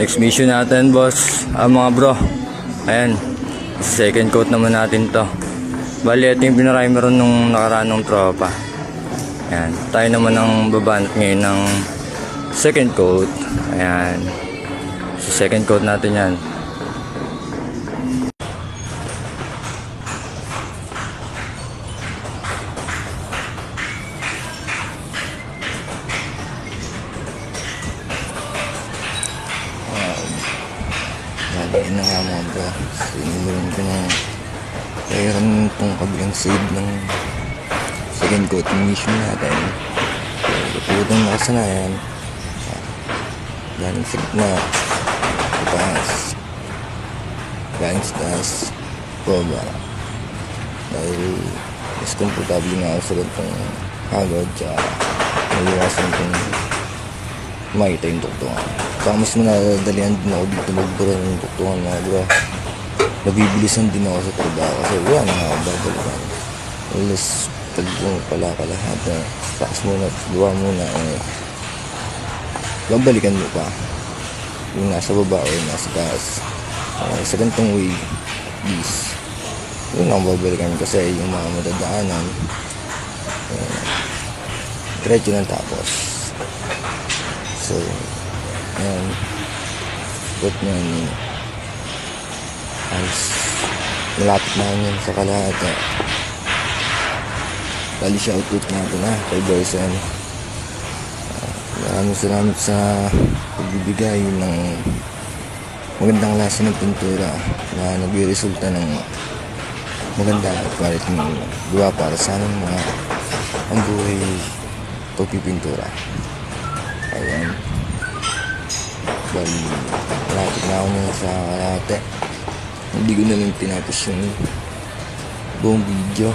Next mission natin, boss. Mga bro. Ayan. Second coat naman natin to. Bali, ito yung pinarimer nung nakaraan ng tropa. Ayan. Tayo naman ang babanat ngayon ng second coat. Ayan. So, second coat natin yan. Lagyan na nga mga bro. Sinuloyin ko na mayroon itong kabilang side ng second coating mission natin. Pagputong nakasanayan galing sa gitna, itaas, galing sa taas, baba. Dahil mas komportable nga ako sa gantong hagod, tsaka naliwasan kong makita yung tuktungan. Saka mas manadalian din ako dito magbura ng tuktungan mga bro. Nabibilisan din ako sa trabaho kasi wala na ako babalikan. Alas pag pala ka lahat na takas muna, gawa muna babalikan mo pa yung nasa baba o yung nasa taas. Sa gantong way bis yun ang babalikan kasi yung mga madadaanan diretso ng tapos. So ayan, spot nyo yun halos malapit na yun sa kalahati. Bali shoutout natin kay Boysen. Maraming salamat sa pagbibigay ng magandang klase ng pintura na nagre-resulta ng maganda at quality ng gawa para sa aming mga ang buhay pagpipintura. Ayan. Bali, malapit na ako na sa kalahati. Hindi ko na lang tinapos yung buong video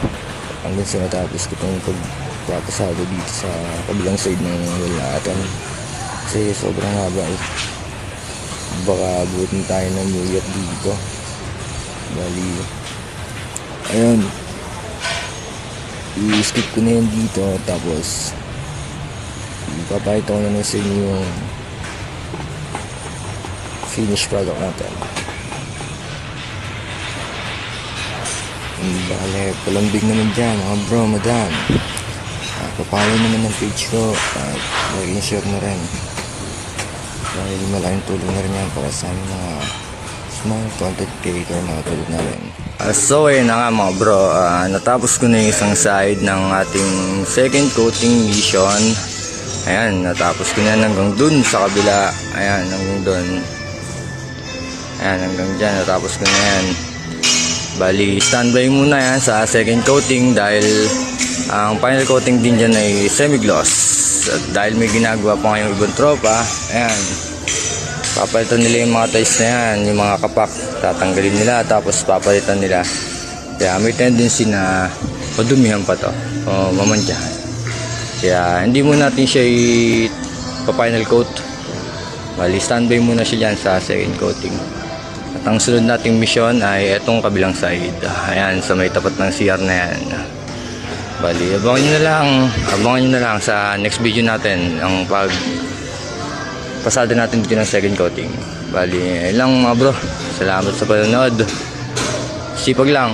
hanggang sa natapos ko itong pagpapasado dito sa kabilang side ng walatan kasi sobrang haba baka abutin tayo ng New Year dito. Bali, ayun, i-skip ko na yun dito tapos ipapakita ko na sa inyo yung finished product natin. Bale, palambing naman dyan mga bro, madam. Papalo naman ng page ko at mag-insure na rin dahil malaking tulong na rin yan para sa aming mga small content creator na tulad namin. So ayun na nga mga bro, natapos ko na yung isang side ng ating second coating mission. Ayan, natapos ko na hanggang dun sa kabila. Ayan, hanggang dun. Ayan, hanggang dyan, natapos ko na yan. Bali, standby muna yan sa second coating dahil ang final coating din dyan ay semi-gloss. At dahil may ginagawa pa ngayong ibang tropa, ayan, papalitan nila yung mga tiles na yan, yung mga kapak, tatanggalin nila tapos papalitan nila. Kaya may tendency na madumihan pa to o mamantyahan. Kaya hindi muna natin siya i-final coat. Bali, standby muna siya dyan sa second coating. At ang sunod nating mission ay etong kabilang side. Ayan, sa may tapat ng CR na yan. Bali, abangan nyo na lang sa next video natin ang pasada natin dito ng second coating. Bali, lang mga bro. Salamat sa panonood. Sipag lang.